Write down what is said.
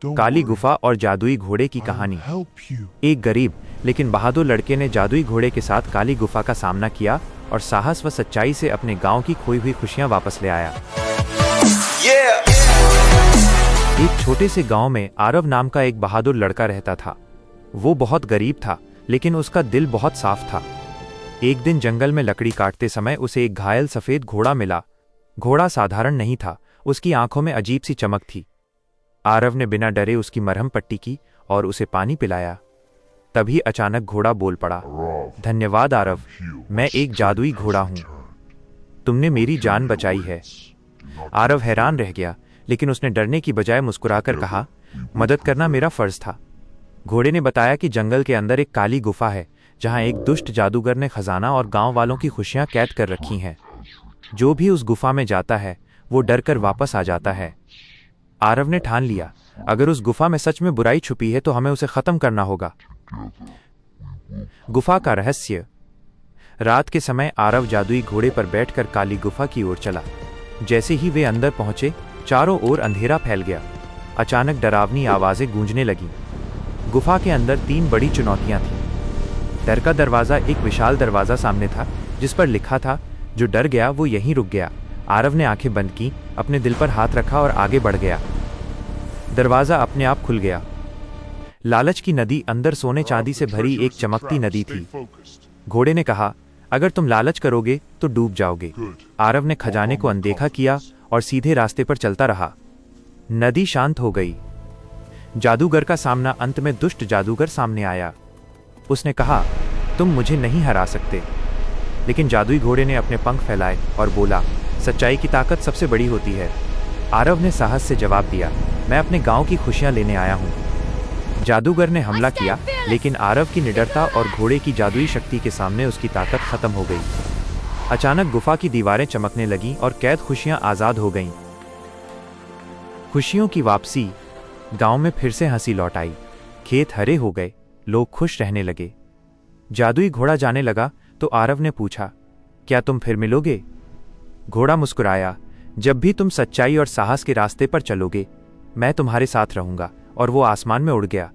काली गुफा और जादुई घोड़े की कहानी। एक गरीब लेकिन बहादुर लड़के ने जादुई घोड़े के साथ काली गुफा का सामना किया और साहस व सच्चाई से अपने गांव की खोई हुई खुशियां वापस ले आया। एक छोटे से गांव में आरव नाम का एक बहादुर लड़का रहता था। वो बहुत गरीब था, लेकिन उसका दिल बहुत साफ था। एक दिन जंगल में लकड़ी काटते समय उसे एक घायल सफेद घोड़ा मिला। घोड़ा साधारण नहीं था, उसकी आंखों में अजीब सी चमक थी। आरव ने बिना डरे उसकी मरहम पट्टी की और उसे पानी पिलाया। तभी अचानक घोड़ा बोल पड़ा, धन्यवाद आरव, मैं एक जादुई घोड़ा हूं। तुमने मेरी जान बचाई है। आरव हैरान रह गया, लेकिन उसने डरने की बजाय मुस्कुराकर कहा, मदद करना मेरा फर्ज था। घोड़े ने बताया कि जंगल के अंदर एक काली गुफा है, जहां एक दुष्ट जादूगर ने खजाना और गांव वालों की खुशियां कैद कर रखी हैं। जो भी उस गुफा में जाता है वो डरकर वापस आ जाता है। आरव ने ठान लिया, अगर उस गुफा में सच में बुराई छुपी है तो हमें उसे खत्म करना होगा। गुफा का रहस्य। रात के समय आरव जादुई घोड़े पर बैठकर काली गुफा की ओर चला। जैसे ही वे अंदर पहुंचे, चारों ओर अंधेरा फैल गया। अचानक डरावनी आवाजें गूंजने लगीं। गुफा के अंदर 3 बड़ी चुनौतियां थीं। डर का दरवाजा। एक विशाल दरवाजा सामने था, जिस पर लिखा था, जो डर गया वो यहीं रुक गया। आरव ने आंखें बंद की, अपने दिल पर हाथ रखा और आगे बढ़ गया। दरवाजा अपने आप खुल गया। लालच की नदी। अंदर सोने चांदी से भरी एक चमकती नदी थी। घोड़े ने कहा, अगर तुम लालच करोगे तो डूब जाओगे। आरव ने खजाने को अनदेखा किया और सीधे रास्ते पर चलता रहा। नदी शांत हो गई। जादूगर का सामना। अंत में दुष्ट जादूगर सामने आया। उसने कहा, तुम मुझे नहीं हरा सकते। लेकिन जादुई घोड़े ने अपने पंख फैलाए और बोला, सच्चाई की ताकत सबसे बड़ी होती है। आरव ने साहस से जवाब दिया, मैं अपने गांव की खुशियां लेने आया हूं। जादूगर ने हमला किया, लेकिन आरव की निडरता और घोड़े की जादुई शक्ति के सामने उसकी ताकत खत्म हो गई। अचानक गुफा की दीवारें चमकने लगीं और कैद खुशियां आजाद हो गईं। खुशियों की वापसी। गांव में फिर से हंसी लौट आई। खेत हरे हो गए, लोग खुश रहने लगे। जादुई घोड़ा जाने लगा तो आरव ने पूछा, क्या तुम फिर मिलोगे? घोड़ा मुस्कुराया, जब भी तुम सच्चाई और साहस के रास्ते पर चलोगे, मैं तुम्हारे साथ रहूंगा। और वो आसमान में उड़ गया।